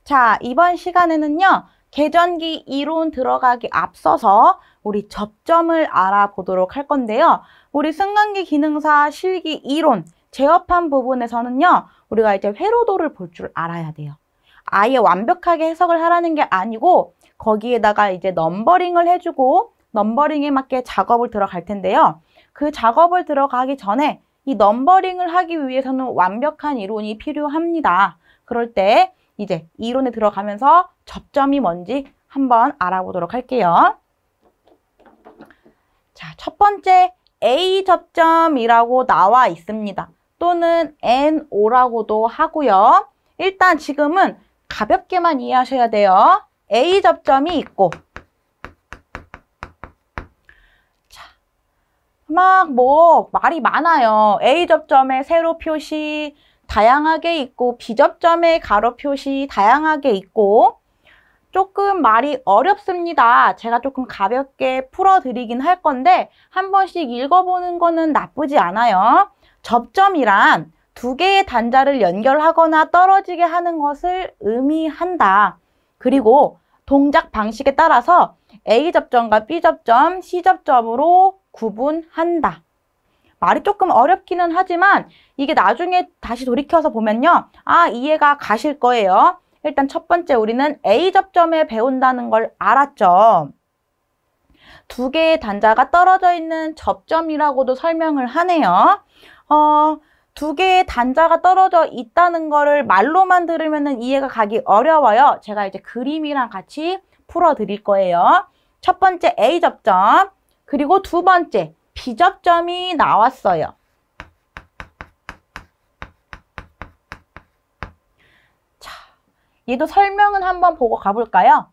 자, 이번 시간에는요, 계전기 이론 들어가기 앞서서 우리 접점을 알아보도록 할 건데요. 우리 승강기 기능사 실기 이론 제어판 부분에서는요, 우리가 이제 회로도를 볼 줄 알아야 돼요. 아예 완벽하게 해석을 하라는 게 아니고 거기에다가 이제 넘버링을 해주고 넘버링에 맞게 작업을 들어갈 텐데요. 그 작업을 들어가기 전에 이 넘버링을 하기 위해서는 완벽한 이론이 필요합니다. 그럴 때 이제 이론에 들어가면서 접점이 뭔지 한번 알아보도록 할게요. 자, 첫 번째 A 접점이라고 나와 있습니다. 또는 NO라고도 하고요. 일단 지금은 가볍게만 이해하셔야 돼요. A 접점이 있고 막 말이 많아요. A 접점의 세로 표시 다양하게 있고 B 접점의 가로 표시 다양하게 있고 조금 말이 어렵습니다. 제가 조금 가볍게 풀어드리긴 할 건데 한 번씩 읽어보는 거는 나쁘지 않아요. 접점이란 두 개의 단자를 연결하거나 떨어지게 하는 것을 의미한다. 그리고 동작 방식에 따라서 A 접점과 B 접점, C 접점으로 구분한다. 말이 조금 어렵기는 하지만 이게 나중에 다시 돌이켜서 보면요. 아, 이해가 가실 거예요. 일단 첫 번째 우리는 A 접점에 배운다는 걸 알았죠. 두 개의 단자가 떨어져 있는 접점이라고도 설명을 하네요. 두 개의 단자가 떨어져 있다는 거를 말로만 들으면 이해가 가기 어려워요. 제가 이제 그림이랑 같이 풀어드릴 거예요. 첫 번째 A 접점, 그리고 두 번째 B 접점이 나왔어요. 자, 얘도 설명은 한번 보고 가볼까요?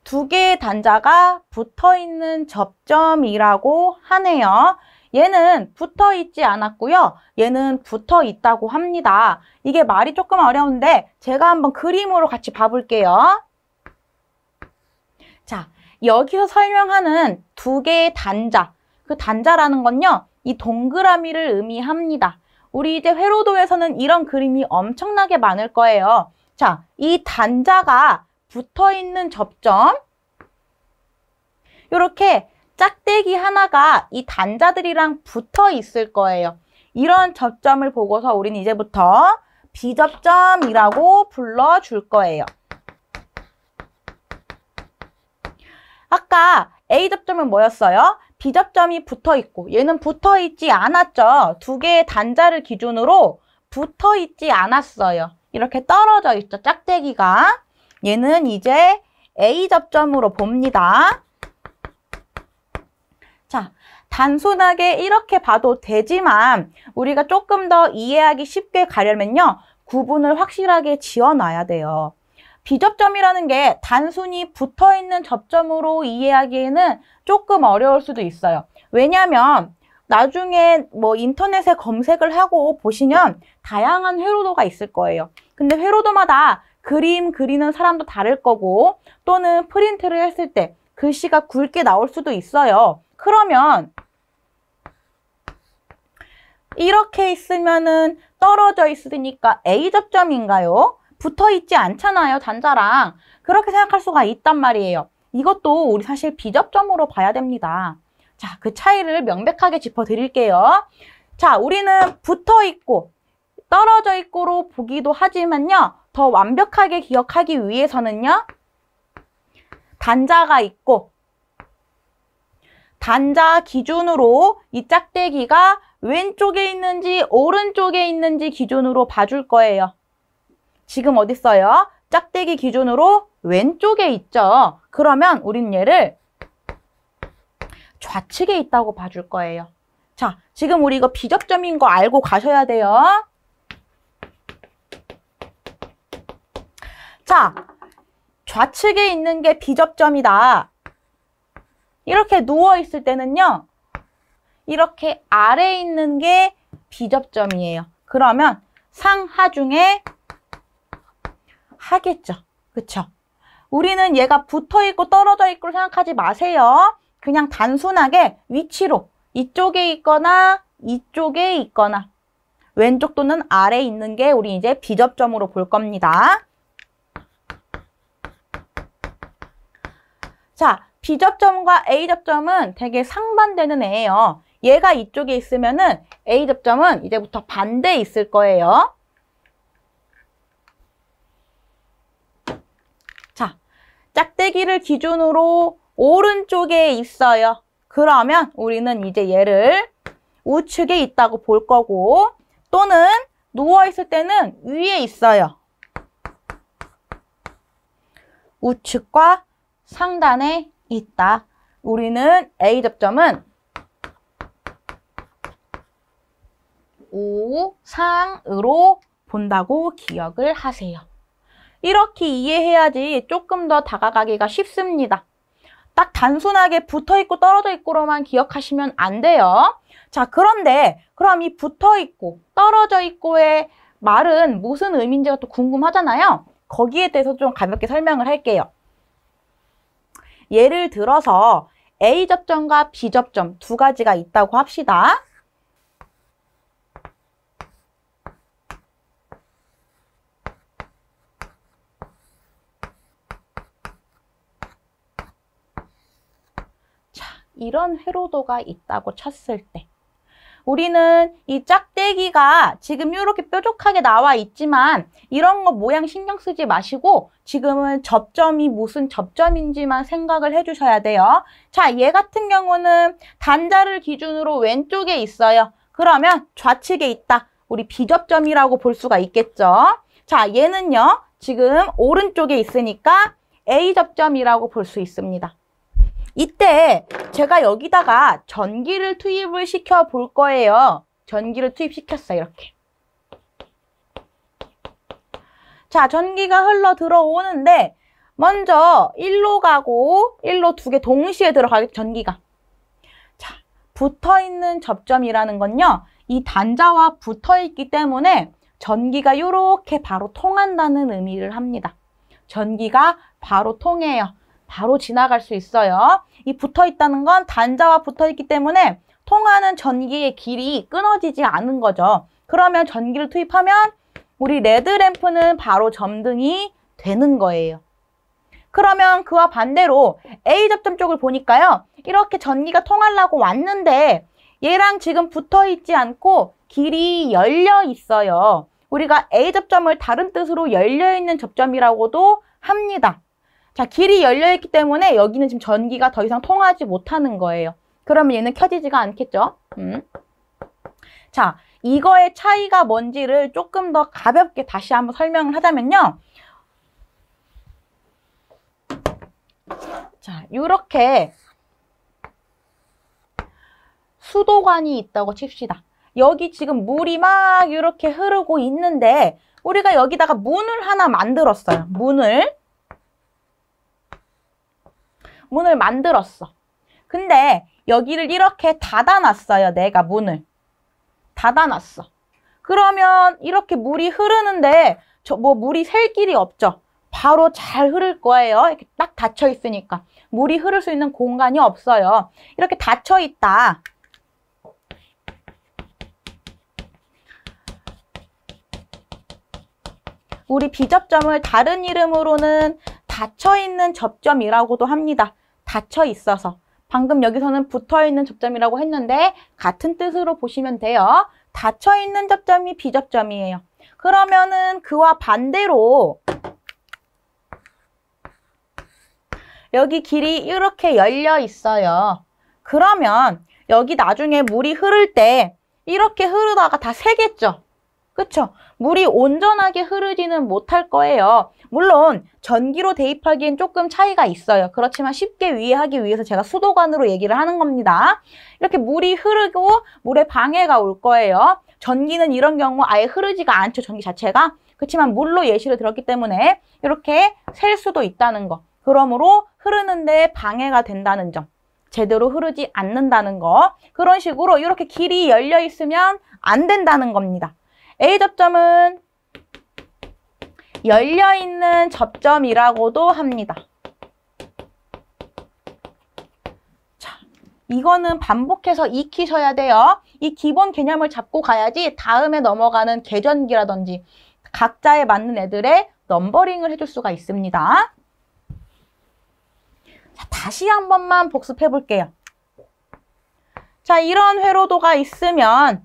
두 개의 단자가 붙어있는 접점이라고 하네요. 얘는 붙어 있지 않았고요. 얘는 붙어 있다고 합니다. 이게 말이 조금 어려운데 제가 한번 그림으로 같이 봐볼게요. 자, 여기서 설명하는 두 개의 단자, 그 단자라는 건요, 이 동그라미를 의미합니다. 우리 이제 회로도에서는 이런 그림이 엄청나게 많을 거예요. 자, 이 단자가 붙어있는 접점, 이렇게 짝대기 하나가 이 단자들이랑 붙어 있을 거예요. 이런 접점을 보고서 우리는 이제부터 B접점이라고 불러줄 거예요. 아까 A접점은 뭐였어요? B접점이 붙어있고 얘는 붙어있지 않았죠. 두 개의 단자를 기준으로 붙어있지 않았어요. 이렇게 떨어져 있죠. 짝대기가. 얘는 이제 A접점으로 봅니다. 자, 단순하게 이렇게 봐도 되지만 우리가 조금 더 이해하기 쉽게 가려면요. 구분을 확실하게 지어놔야 돼요. B접점이라는 게 단순히 붙어있는 접점으로 이해하기에는 조금 어려울 수도 있어요. 왜냐하면 나중에 인터넷에 검색을 하고 보시면 다양한 회로도가 있을 거예요. 근데 회로도마다 그림 그리는 사람도 다를 거고 또는 프린트를 했을 때 글씨가 굵게 나올 수도 있어요. 그러면 이렇게 있으면은 떨어져 있으니까 A접점인가요? 붙어있지 않잖아요, 단자랑. 그렇게 생각할 수가 있단 말이에요. 이것도 우리 사실 B접점으로 봐야 됩니다. 자, 그 차이를 명백하게 짚어드릴게요. 자, 우리는 붙어있고 떨어져 있고로 보기도 하지만요. 더 완벽하게 기억하기 위해서는요. 단자가 있고 단자 기준으로 이 짝대기가 왼쪽에 있는지 오른쪽에 있는지 기준으로 봐줄 거예요. 지금 어디 있어요? 짝대기 기준으로 왼쪽에 있죠. 그러면 우린 얘를 좌측에 있다고 봐줄 거예요. 자, 지금 우리 이거 B접점인 거 알고 가셔야 돼요. 자, 좌측에 있는 게 B접점이다. 이렇게 누워있을 때는요. 이렇게 아래에 있는 게 B접점이에요. 그러면 상하 중에 하겠죠. 그쵸? 우리는 얘가 붙어있고 떨어져 있고 생각하지 마세요. 그냥 단순하게 위치로 이쪽에 있거나 이쪽에 있거나 왼쪽 또는 아래에 있는 게 우리 이제 B접점으로 볼 겁니다. 자, B접점과 A접점은 되게 상반되는 애예요. 얘가 이쪽에 있으면은 A접점은 이제부터 반대에 있을 거예요. 자, 짝대기를 기준으로 오른쪽에 있어요. 그러면 우리는 이제 얘를 우측에 있다고 볼 거고, 또는 누워있을 때는 위에 있어요. 우측과 상단에 있다. 우리는 A접점은 우상으로 본다고 기억을 하세요. 이렇게 이해해야지 조금 더 다가가기가 쉽습니다. 딱 단순하게 붙어있고 떨어져있고로만 기억하시면 안 돼요. 자, 그런데 그럼 이 붙어있고 떨어져있고의 말은 무슨 의미인지가 또 궁금하잖아요. 거기에 대해서 좀 가볍게 설명을 할게요. 예를 들어서 A접점과 B접점 두 가지가 있다고 합시다. 자, 이런 회로도가 있다고 쳤을 때 우리는 이 짝대기가 지금 이렇게 뾰족하게 나와 있지만 이런 거 모양 신경 쓰지 마시고 지금은 접점이 무슨 접점인지만 생각을 해주셔야 돼요. 자, 얘 같은 경우는 단자를 기준으로 왼쪽에 있어요. 그러면 좌측에 있다. 우리 B접점이라고 볼 수가 있겠죠. 자, 얘는요. 지금 오른쪽에 있으니까 A접점이라고 볼 수 있습니다. 이때 제가 여기다가 전기를 투입을 시켜 볼 거예요. 전기를 투입시켰어요. 이렇게. 자, 전기가 흘러 들어오는데 먼저 1로 가고 1로 두 개 동시에 들어가겠죠. 전기가. 자, 붙어있는 접점이라는 건요. 이 단자와 붙어있기 때문에 전기가 이렇게 바로 통한다는 의미를 합니다. 전기가 바로 통해요. 바로 지나갈 수 있어요. 이 붙어있다는 건 단자와 붙어있기 때문에 통하는 전기의 길이 끊어지지 않은 거죠. 그러면 전기를 투입하면 우리 레드램프는 바로 점등이 되는 거예요. 그러면 그와 반대로 A접점 쪽을 보니까요. 이렇게 전기가 통하려고 왔는데 얘랑 지금 붙어있지 않고 길이 열려 있어요. 우리가 A접점을 다른 뜻으로 열려있는 접점이라고도 합니다. 자, 길이 열려있기 때문에 여기는 지금 전기가 더 이상 통하지 못하는 거예요. 그러면 얘는 켜지지가 않겠죠? 자, 이거의 차이가 뭔지를 조금 더 가볍게 다시 한번 설명을 하자면요. 자, 이렇게 수도관이 있다고 칩시다. 여기 지금 물이 막 이렇게 흐르고 있는데 우리가 여기다가 문을 하나 만들었어요. 문을 만들었어. 근데 여기를 이렇게 닫아놨어요. 내가 문을. 닫아놨어. 그러면 이렇게 물이 흐르는데 물이 셀 길이 없죠. 바로 잘 흐를 거예요. 이렇게 딱 닫혀 있으니까. 물이 흐를 수 있는 공간이 없어요. 이렇게 닫혀 있다. 우리 B접점을 다른 이름으로는 닫혀있는 접점이라고도 합니다. 닫혀 있어서. 방금 여기서는 붙어있는 접점이라고 했는데 같은 뜻으로 보시면 돼요. 닫혀있는 접점이 B접점이에요. 그러면은 그와 반대로 여기 길이 이렇게 열려 있어요. 그러면 여기 나중에 물이 흐를 때 이렇게 흐르다가 다 새겠죠? 그쵸? 물이 온전하게 흐르지는 못할 거예요. 물론 전기로 대입하기엔 조금 차이가 있어요. 그렇지만 쉽게 이해하기 위해서 제가 수도관으로 얘기를 하는 겁니다. 이렇게 물이 흐르고 물에 방해가 올 거예요. 전기는 이런 경우 아예 흐르지가 않죠. 전기 자체가. 그렇지만 물로 예시를 들었기 때문에 이렇게 셀 수도 있다는 거. 그러므로 흐르는데 방해가 된다는 점. 제대로 흐르지 않는다는 거. 그런 식으로 이렇게 길이 열려 있으면 안 된다는 겁니다. A접점은 열려있는 접점이라고도 합니다. 자, 이거는 반복해서 익히셔야 돼요. 이 기본 개념을 잡고 가야지 다음에 넘어가는 계전기라든지 각자에 맞는 애들의 넘버링을 해줄 수가 있습니다. 다시 한 번만 복습해 볼게요. 자, 이런 회로도가 있으면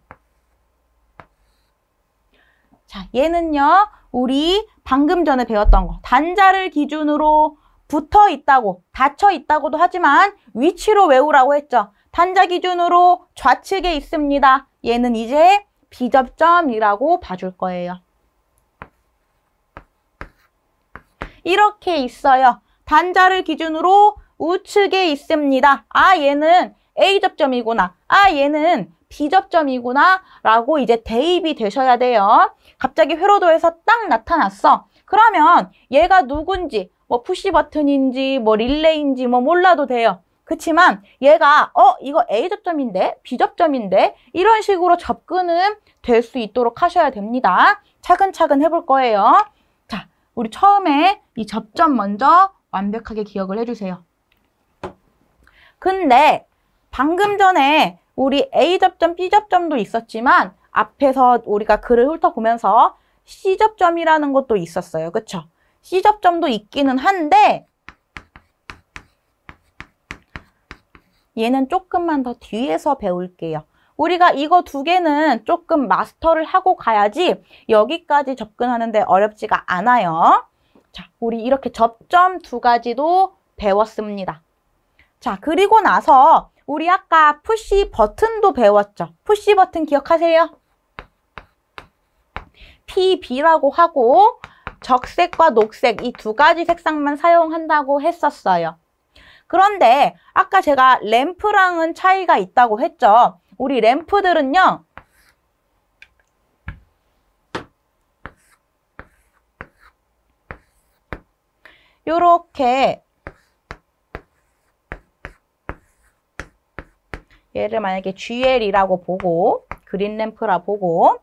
자, 얘는요. 우리 방금 전에 배웠던 거. 단자를 기준으로 붙어 있다고, 닫혀 있다고도 하지만 위치로 외우라고 했죠. 단자 기준으로 좌측에 있습니다. 얘는 이제 비접점이라고 봐줄 거예요. 이렇게 있어요. 단자를 기준으로 우측에 있습니다. 아, 얘는 A접점이구나. 아, 얘는 B접점이구나. 라고 이제 대입이 되셔야 돼요. 갑자기 회로도에서 딱 나타났어. 그러면 얘가 누군지, 뭐 푸시버튼인지, 뭐 릴레이인지 뭐 몰라도 돼요. 그치만 얘가 이거 A접점인데, B접점인데 이런 식으로 접근은 될 수 있도록 하셔야 됩니다. 차근차근 해볼 거예요. 자, 우리 처음에 이 접점 먼저 완벽하게 기억을 해주세요. 근데 방금 전에 우리 A접점, B접점도 있었지만 앞에서 우리가 글을 훑어보면서 C접점이라는 것도 있었어요. 그쵸? C접점도 있기는 한데 얘는 조금만 더 뒤에서 배울게요. 우리가 이거 두 개는 조금 마스터를 하고 가야지 여기까지 접근하는데 어렵지가 않아요. 자, 우리 이렇게 접점 두 가지도 배웠습니다. 자, 그리고 나서 우리 아까 푸시 버튼도 배웠죠. 푸시 버튼 기억하세요? PB라고 하고 적색과 녹색 이 두 가지 색상만 사용한다고 했었어요. 그런데 아까 제가 램프랑은 차이가 있다고 했죠. 우리 램프들은요. 요렇게 얘를 만약에 GL이라고 보고 그린 램프라 보고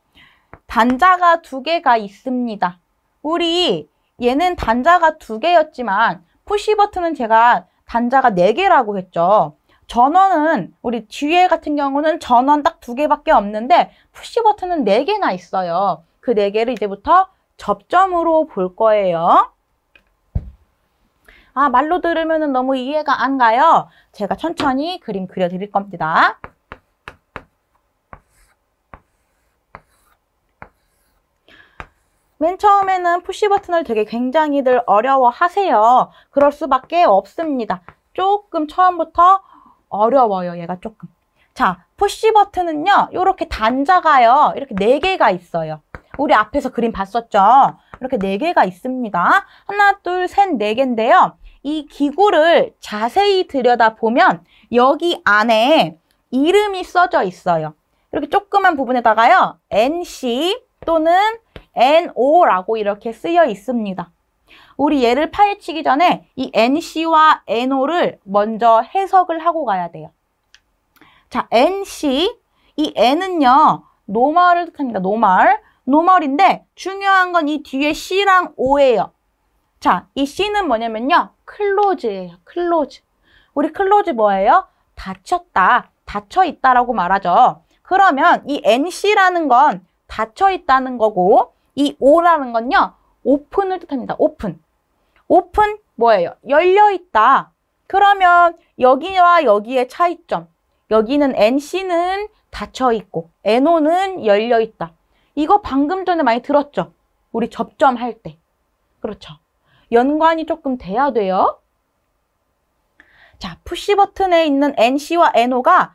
단자가 두 개가 있습니다. 우리 얘는 단자가 두 개였지만 푸시 버튼은 제가 단자가 네 개라고 했죠. 전원은 우리 GL 같은 경우는 전원 딱 두 개밖에 없는데 푸시 버튼은 네 개나 있어요. 그 네 개를 이제부터 접점으로 볼 거예요. 아, 말로 들으면 너무 이해가 안 가요. 제가 천천히 그림 그려드릴 겁니다. 맨 처음에는 푸시 버튼을 되게 굉장히들 어려워하세요. 그럴 수밖에 없습니다. 조금 처음부터 어려워요. 얘가 조금. 자, 푸시 버튼은요. 이렇게 단자가요. 이렇게 4개가 있어요. 우리 앞에서 그림 봤었죠? 이렇게 4개가 있습니다. 하나, 둘, 셋, 4개인데요. 이 기구를 자세히 들여다보면 여기 안에 이름이 써져 있어요. 이렇게 조그만 부분에다가요. NC 또는 NO라고 이렇게 쓰여 있습니다. 우리 얘를 파헤치기 전에 이 NC와 NO를 먼저 해석을 하고 가야 돼요. 자, NC, 이 N은요. 노멀을 뜻합니다. 노멀인데 중요한 건 이 뒤에 C랑 O예요. 자, 이 C는 뭐냐면요. 클로즈예요. 클로즈. 우리 클로즈 뭐예요? 닫혔다, 닫혀있다라고 말하죠. 그러면 이 NC라는 건 닫혀있다는 거고 이 O라는 건요. 오픈을 뜻합니다. 오픈. 오픈 뭐예요? 열려있다. 그러면 여기와 여기의 차이점. 여기는 NC는 닫혀있고 NO는 열려있다. 이거 방금 전에 많이 들었죠? 우리 접점할 때. 그렇죠. 연관이 조금 돼야 돼요. 자, 푸시 버튼에 있는 NC와 NO가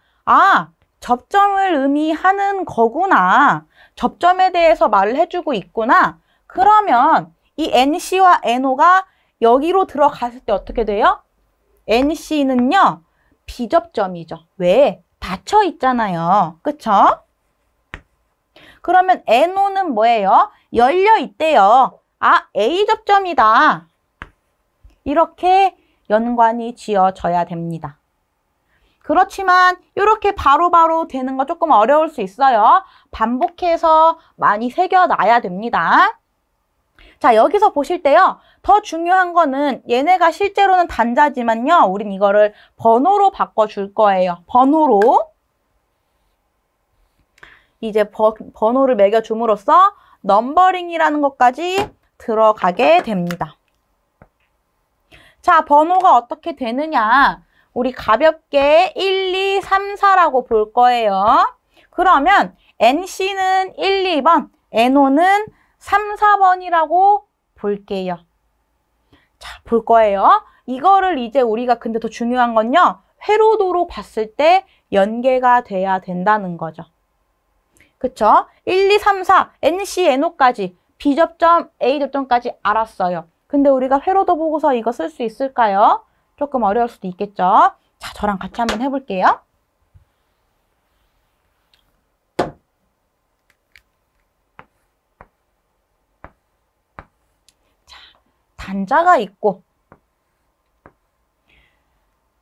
접점을 의미하는 거구나. 접점에 대해서 말을 해주고 있구나. 그러면 이 NC와 NO가 여기로 들어갔을 때 어떻게 돼요? NC는요. 비접점이죠. 왜? 닫혀 있잖아요. 그쵸? 그러면 NO는 뭐예요? 열려 있대요. A접점이다. 이렇게 연관이 지어져야 됩니다. 그렇지만 이렇게 바로바로 되는 거 조금 어려울 수 있어요. 반복해서 많이 새겨놔야 됩니다. 자, 여기서 보실 때요. 더 중요한 거는 얘네가 실제로는 단자지만요. 우린 이거를 번호로 바꿔줄 거예요. 번호로. 이제 번호를 매겨줌으로써 넘버링이라는 것까지 들어가게 됩니다. 자, 번호가 어떻게 되느냐? 우리 가볍게 1, 2, 3, 4라고 볼 거예요. 그러면 NC는 1, 2번, NO는 3, 4번이라고 볼게요. 자, 볼 거예요. 이거를 이제 우리가 근데 더 중요한 건요. 회로도로 봤을 때 연계가 돼야 된다는 거죠. 그쵸? 1, 2, 3, 4, NC, NO까지 B접점, A접점까지 알았어요. 근데 우리가 회로도 보고서 이거 쓸 수 있을까요? 조금 어려울 수도 있겠죠? 자, 저랑 같이 한번 해볼게요. 자, 단자가 있고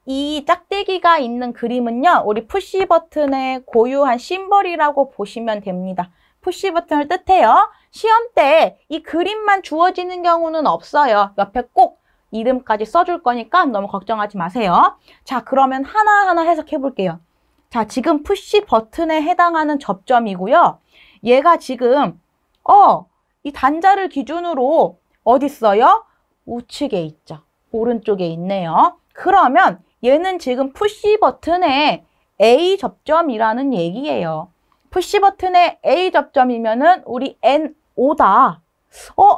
이 짝대기가 있는 그림은요. 우리 푸시 버튼의 고유한 심벌이라고 보시면 됩니다. 푸시 버튼을 뜻해요. 시험 때 이 그림만 주어지는 경우는 없어요. 옆에 꼭 이름까지 써줄 거니까 너무 걱정하지 마세요. 자, 그러면 하나하나 해석해 볼게요. 자, 지금 푸시 버튼에 해당하는 접점이고요. 얘가 지금 이 단자를 기준으로 어디 있어요? 우측에 있죠. 오른쪽에 있네요. 그러면 얘는 지금 푸시 버튼의 A 접점이라는 얘기예요. 푸시 버튼의 A 접점이면은 우리 NO다.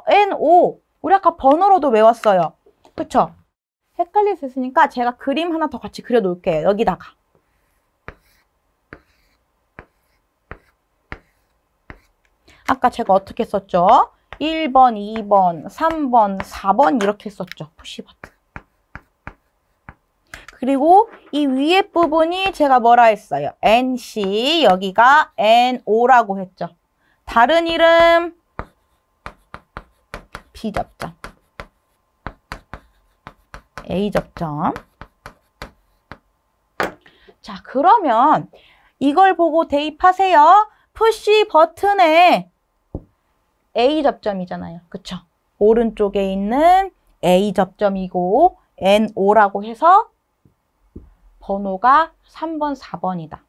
NO. 우리 아까 번호로도 외웠어요. 그쵸? 헷갈릴 수 있으니까 제가 그림 하나 더 같이 그려 놓을게요. 여기다가. 아까 제가 어떻게 썼죠? 1번, 2번, 3번, 4번 이렇게 썼죠. 푸시 버튼. 그리고 이 위에 부분이 제가 뭐라 했어요? NC, 여기가 NO라고 했죠. 다른 이름 B접점, A접점. 자, 그러면 이걸 보고 대입하세요. 푸시 버튼에 A접점이잖아요. 그쵸? 오른쪽에 있는 A접점이고 NO라고 해서 번호가 3번, 4번이다.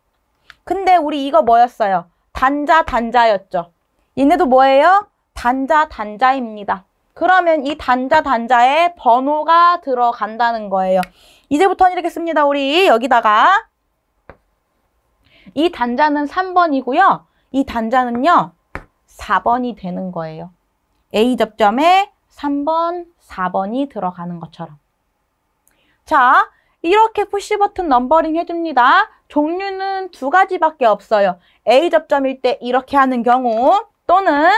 근데 우리 이거 뭐였어요? 단자, 단자였죠. 얘네도 뭐예요? 단자, 단자입니다. 그러면 이 단자, 단자에 번호가 들어간다는 거예요. 이제부터는 이렇게 씁니다. 우리 여기다가 이 단자는 3번이고요. 이 단자는요. 4번이 되는 거예요. A접점에 3번, 4번이 들어가는 것처럼. 자, 이렇게 푸시버튼 넘버링 해줍니다. 종류는 두 가지밖에 없어요. A접점일 때 이렇게 하는 경우 또는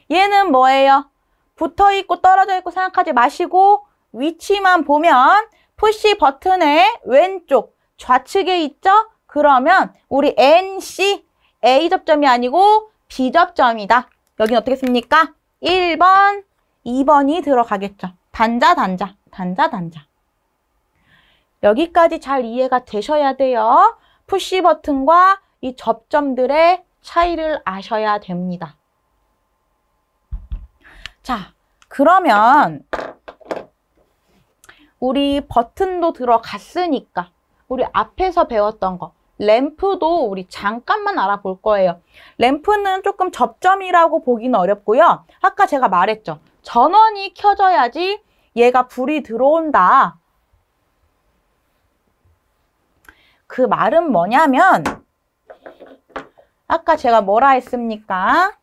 얘는 뭐예요? 붙어있고 떨어져 있고 생각하지 마시고 위치만 보면 푸시버튼의 왼쪽 좌측에 있죠? 그러면 우리 NC A접점이 아니고 B접점이다. 여긴 어떻게 씁니까? 1번, 2번이 들어가겠죠. 단자, 단자, 단자, 단자. 여기까지 잘 이해가 되셔야 돼요. 푸시 버튼과 이 접점들의 차이를 아셔야 됩니다. 자, 그러면 우리 버튼도 들어갔으니까 우리 앞에서 배웠던 거 램프도 우리 잠깐만 알아볼 거예요. 램프는 조금 접점이라고 보기는 어렵고요. 아까 제가 말했죠. 전원이 켜져야지 얘가 불이 들어온다. 그 말은 뭐냐면 아까 제가 뭐라 했습니까?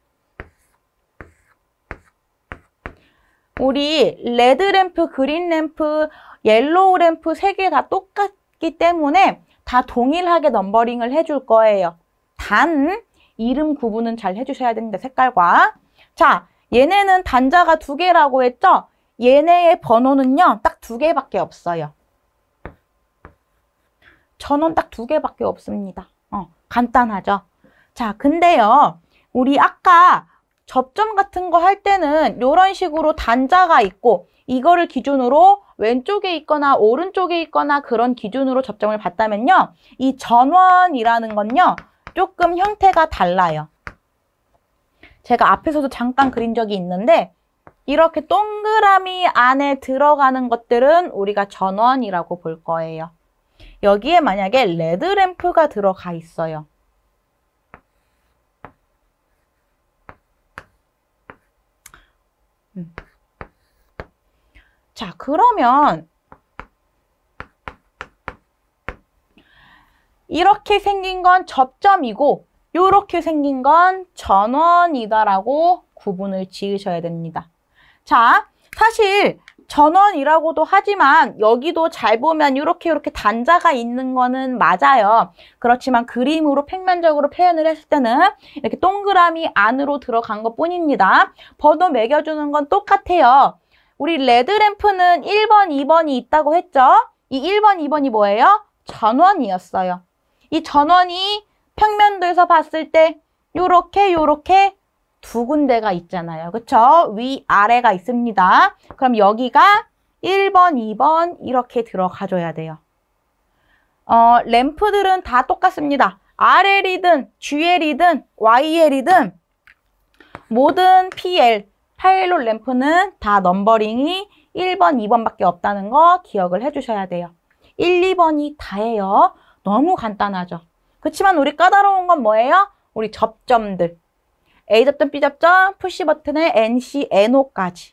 우리 레드 램프, 그린 램프, 옐로우 램프 세 개 다 똑같기 때문에 다 동일하게 넘버링을 해줄 거예요. 단 이름 구분은 잘 해주셔야 됩니다. 색깔과. 자, 얘네는 단자가 2개라고 했죠? 얘네의 번호는요. 딱 2개밖에 없어요. 전원 딱 2개밖에 없습니다. 간단하죠? 자, 근데요. 우리 아까 접점 같은 거 할 때는 이런 식으로 단자가 있고 이거를 기준으로 왼쪽에 있거나 오른쪽에 있거나 그런 기준으로 접점을 봤다면요. 이 전원이라는 건요. 조금 형태가 달라요. 제가 앞에서도 잠깐 그린 적이 있는데 이렇게 동그라미 안에 들어가는 것들은 우리가 전원이라고 볼 거예요. 여기에 만약에 레드 램프가 들어가 있어요. 자, 그러면 이렇게 생긴 건 접점이고 이렇게 생긴 건 전원이다라고 구분을 지으셔야 됩니다. 자, 사실 전원이라고도 하지만 여기도 잘 보면 이렇게 단자가 있는 거는 맞아요. 그렇지만 그림으로 평면적으로 표현을 했을 때는 이렇게 동그라미 안으로 들어간 것 뿐입니다. 번호 매겨주는 건 똑같아요. 우리 레드램프는 1번, 2번이 있다고 했죠? 이 1번, 2번이 뭐예요? 전원이었어요. 이 전원이 평면도에서 봤을 때 요렇게 두 군데가 있잖아요. 그쵸? 위아래가 있습니다. 그럼 여기가 1번, 2번 이렇게 들어가줘야 돼요. 램프들은 다 똑같습니다. RL이든 GL이든 YL이든 모든 PL, 파일럿 램프는 다 넘버링이 1번, 2번밖에 없다는 거 기억을 해주셔야 돼요. 1, 2번이 다예요. 너무 간단하죠. 그렇지만 우리 까다로운 건 뭐예요? 우리 접점들. A접점, B접점, 푸시 버튼의 NC, NO까지.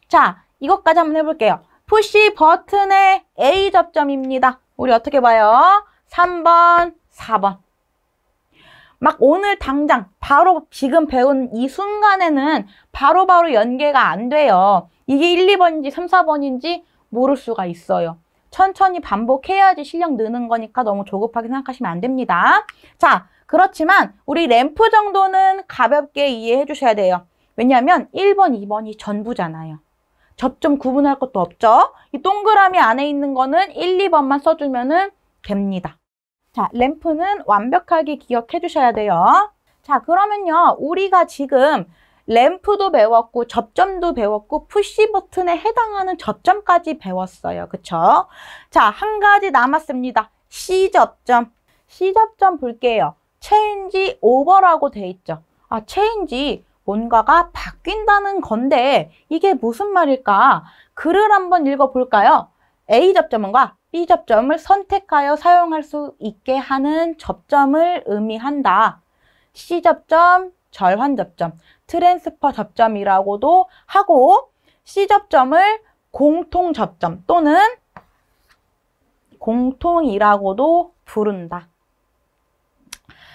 자, 이것까지 한번 해볼게요. 푸시 버튼의 A접점입니다. 우리 어떻게 봐요? 3번, 4번. 막 오늘 당장 바로 지금 배운 이 순간에는 바로바로 연계가 안 돼요. 이게 1, 2번인지 3, 4번인지 모를 수가 있어요. 천천히 반복해야지 실력 느는 거니까 너무 조급하게 생각하시면 안 됩니다. 자, 그렇지만 우리 램프 정도는 가볍게 이해해 주셔야 돼요. 왜냐하면 1번, 2번이 전부잖아요. 접점 구분할 것도 없죠. 이 동그라미 안에 있는 거는 1, 2번만 써주면 됩니다. 자, 램프는 완벽하게 기억해 주셔야 돼요. 자, 그러면요. 우리가 지금 램프도 배웠고 접점도 배웠고 푸시 버튼에 해당하는 접점까지 배웠어요. 그쵸? 자, 한 가지 남았습니다. C접점. C접점 볼게요. 체인지 오버라고 돼 있죠. 아, 체인지 뭔가가 바뀐다는 건데 이게 무슨 말일까? 글을 한번 읽어볼까요? A접점과 B접점을 선택하여 사용할 수 있게 하는 접점을 의미한다. C접점, 절환접점, 트랜스퍼 접점이라고도 하고 C접점을 공통접점 또는 공통이라고도 부른다.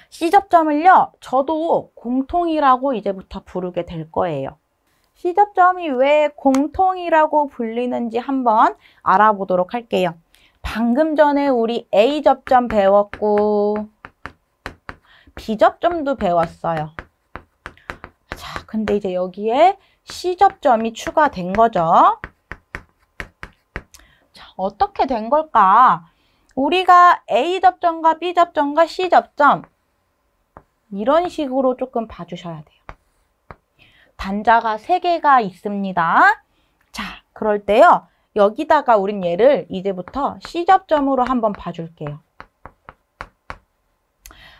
C접점을요, 저도 공통이라고 이제부터 부르게 될 거예요. C접점이 왜 공통이라고 불리는지 한번 알아보도록 할게요. 방금 전에 우리 A접점 배웠고 B접점도 배웠어요. 자, 근데 이제 여기에 C접점이 추가된 거죠. 자, 어떻게 된 걸까? 우리가 A접점과 B접점과 C접점 이런 식으로 조금 봐주셔야 돼요. 단자가 3개가 있습니다. 자, 그럴 때요. 여기다가 우린 얘를 이제부터 C접점으로 한번 봐줄게요.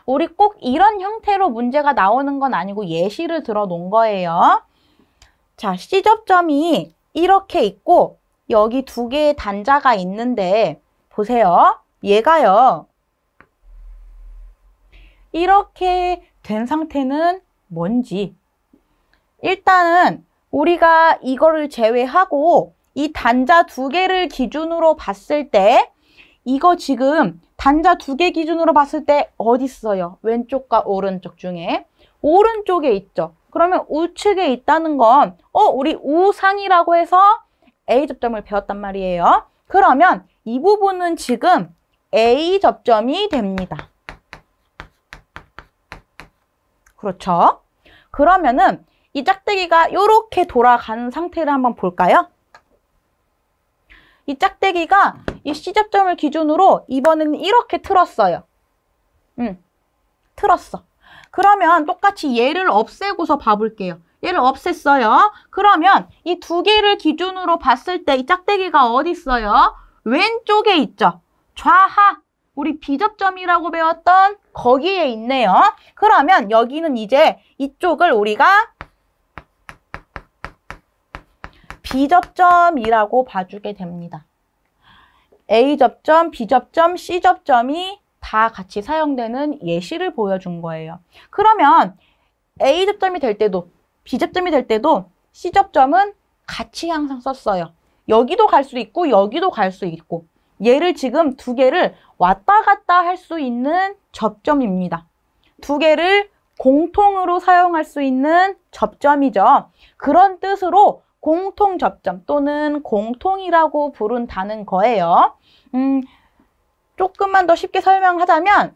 우리 꼭 이런 형태로 문제가 나오는 건 아니고 예시를 들어 놓은 거예요. 자, C접점이 이렇게 있고 여기 2개의 단자가 있는데 보세요. 얘가요. 이렇게 된 상태는 뭔지. 일단은 우리가 이거를 제외하고 이 단자 2개를 기준으로 봤을 때 이거 지금 단자 2개 기준으로 봤을 때 어디 있어요? 왼쪽과 오른쪽 중에. 오른쪽에 있죠. 그러면 우측에 있다는 건 우리 우상이라고 해서 A접점을 배웠단 말이에요. 그러면 이 부분은 지금 A접점이 됩니다. 그렇죠? 그러면은 이 짝대기가 이렇게 돌아가는 상태를 한번 볼까요? 이 짝대기가 이 C접점을 기준으로 이번에는 이렇게 틀었어요. 틀었어. 그러면 똑같이 얘를 없애고서 봐볼게요. 얘를 없앴어요. 그러면 이 2개를 기준으로 봤을 때 이 짝대기가 어디 있어요? 왼쪽에 있죠. 좌하. 우리 B접점이라고 배웠던 거기에 있네요. 그러면 여기는 이제 이쪽을 우리가 B접점이라고 봐주게 됩니다. A접점, B접점, C접점이 다 같이 사용되는 예시를 보여준 거예요. 그러면 A접점이 될 때도 B접점이 될 때도 C접점은 같이 항상 썼어요. 여기도 갈 수 있고 여기도 갈 수 있고 얘를 지금 두 개를 왔다 갔다 할 수 있는 접점입니다. 두 개를 공통으로 사용할 수 있는 접점이죠. 그런 뜻으로 공통접점 또는 공통이라고 부른다는 거예요. 조금만 더 쉽게 설명하자면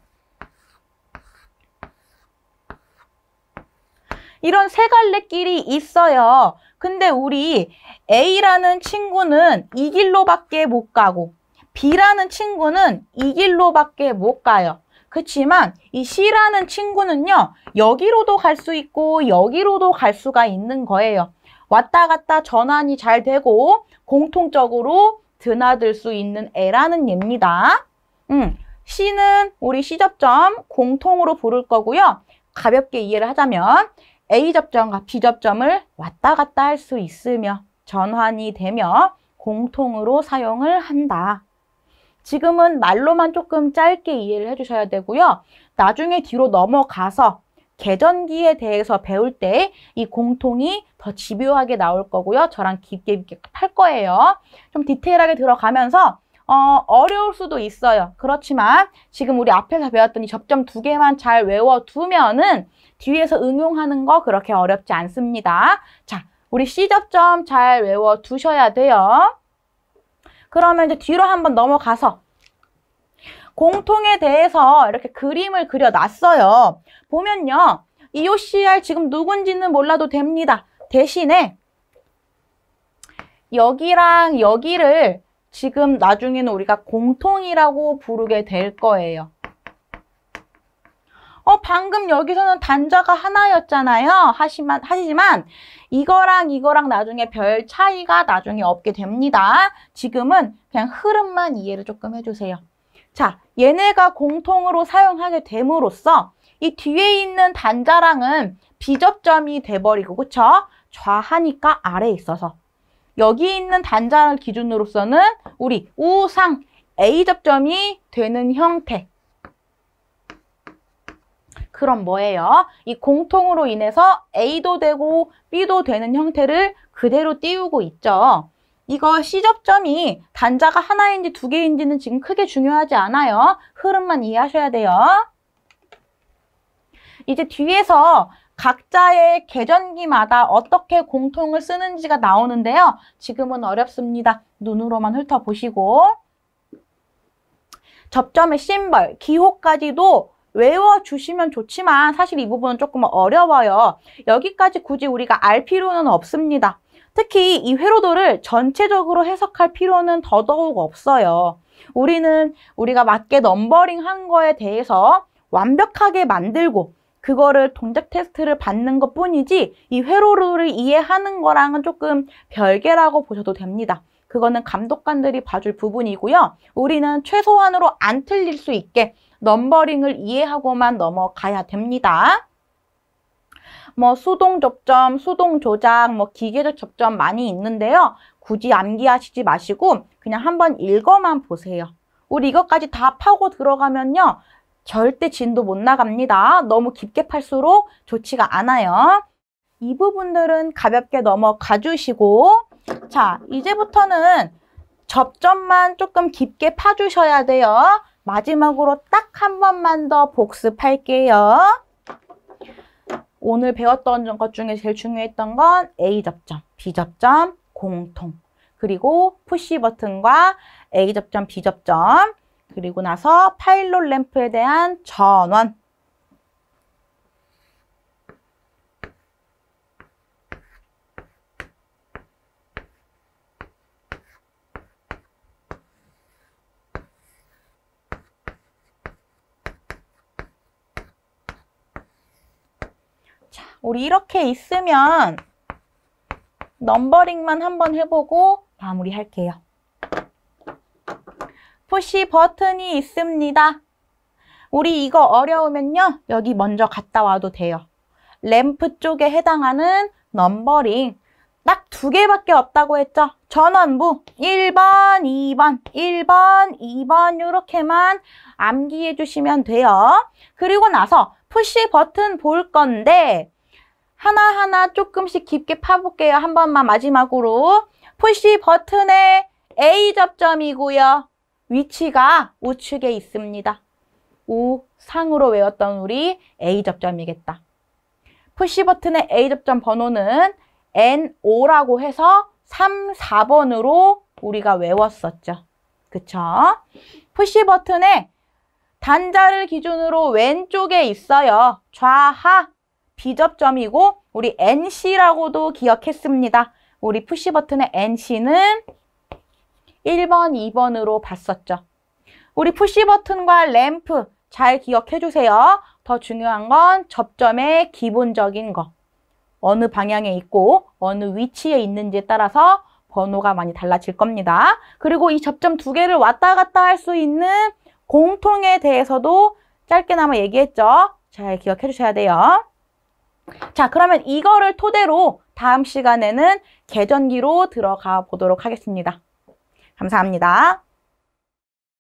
이런 세 갈래 길이 있어요. 근데 우리 A라는 친구는 이 길로밖에 못 가고 B라는 친구는 이 길로밖에 못 가요. 그렇지만 이 C라는 친구는요. 여기로도 갈 수 있고 여기로도 갈 수가 있는 거예요. 왔다 갔다 전환이 잘 되고 공통적으로 드나들 수 있는 애라는 얘입니다. C는 우리 C접점 공통으로 부를 거고요. 가볍게 이해를 하자면 A접점과 B접점을 왔다 갔다 할 수 있으며 전환이 되며 공통으로 사용을 한다. 지금은 말로만 조금 짧게 이해를 해주셔야 되고요. 나중에 뒤로 넘어가서 계전기에 대해서 배울 때 이 공통이 더 집요하게 나올 거고요. 저랑 깊게 할 거예요. 좀 디테일하게 들어가면서 어려울 수도 있어요. 그렇지만 지금 우리 앞에서 배웠던 이 접점 두 개만 잘 외워두면은 뒤에서 응용하는 거 그렇게 어렵지 않습니다. 자, 우리 C접점 잘 외워두셔야 돼요. 그러면 이제 뒤로 한번 넘어가서 공통에 대해서 이렇게 그림을 그려놨어요. 보면요. 이 OCR 지금 누군지는 몰라도 됩니다. 대신에 여기랑 여기를 지금 나중에는 우리가 공통이라고 부르게 될 거예요. 방금 여기서는 단자가 하나였잖아요. 하지만 이거랑 나중에 별 차이가 나중에 없게 됩니다. 지금은 그냥 흐름만 이해를 조금 해주세요. 자, 얘네가 공통으로 사용하게 됨으로써 이 뒤에 있는 단자랑은 비접점이 돼버리고, 그쵸? 좌하니까 아래에 있어서. 여기 있는 단자를 기준으로서는 우리 우상 A접점이 되는 형태. 그럼 뭐예요? 이 공통으로 인해서 A도 되고 B도 되는 형태를 그대로 띄우고 있죠. 이거 C접점이 단자가 하나인지 두 개인지는 지금 크게 중요하지 않아요. 흐름만 이해하셔야 돼요. 이제 뒤에서 각자의 계전기마다 어떻게 공통을 쓰는지가 나오는데요. 지금은 어렵습니다. 눈으로만 훑어보시고. 접점의 심벌, 기호까지도 외워주시면 좋지만 사실 이 부분은 조금 어려워요. 여기까지 굳이 우리가 알 필요는 없습니다. 특히 이 회로도를 전체적으로 해석할 필요는 더더욱 없어요. 우리가 맞게 넘버링 한 거에 대해서 완벽하게 만들고 그거를 동작 테스트를 받는 것 뿐이지 이 회로도를 이해하는 거랑은 조금 별개라고 보셔도 됩니다. 그거는 감독관들이 봐줄 부분이고요. 우리는 최소한으로 안 틀릴 수 있게 넘버링을 이해하고만 넘어가야 됩니다. 수동 접점, 수동 조작, 기계적 접점 많이 있는데요. 굳이 암기하시지 마시고 그냥 한번 읽어만 보세요. 우리 이것까지 다 파고 들어가면요. 절대 진도 못 나갑니다. 너무 깊게 팔수록 좋지가 않아요. 이 부분들은 가볍게 넘어가 주시고 자, 이제부터는 접점만 조금 깊게 파주셔야 돼요. 마지막으로 딱 한 번만 더 복습할게요. 오늘 배웠던 것 중에 제일 중요했던 건 A접점, B접점, 공통, 그리고 푸시 버튼과 A접점, B접점, 그리고 나서 파일럿 램프에 대한 전원. 우리 이렇게 있으면 넘버링만 한번 해보고 마무리할게요. 푸시 버튼이 있습니다. 우리 이거 어려우면요. 여기 먼저 갔다 와도 돼요. 램프 쪽에 해당하는 넘버링 딱 두 개밖에 없다고 했죠. 전원부 1번, 2번, 1번, 2번 이렇게만 암기해 주시면 돼요. 그리고 나서 푸시 버튼 볼 건데 하나하나 조금씩 깊게 파볼게요. 한 번만 마지막으로. 푸시 버튼의 A 접점이고요. 위치가 우측에 있습니다. 우상으로 외웠던 우리 A 접점이겠다. 푸시 버튼의 A 접점 번호는 N5라고 해서 3, 4번으로 우리가 외웠었죠. 그쵸? 푸시 버튼의 단자를 기준으로 왼쪽에 있어요. 좌하 B접점이고 우리 NC라고도 기억했습니다. 우리 푸시 버튼의 NC는 1번, 2번으로 봤었죠. 우리 푸시 버튼과 램프 잘 기억해 주세요. 더 중요한 건 접점의 기본적인 거. 어느 방향에 있고 어느 위치에 있는지에 따라서 번호가 많이 달라질 겁니다. 그리고 이 접점 두 개를 왔다 갔다 할 수 있는 공통에 대해서도 짧게나마 얘기했죠. 잘 기억해 주셔야 돼요. 자, 그러면 이거를 토대로 다음 시간에는 계전기로 들어가 보도록 하겠습니다. 감사합니다.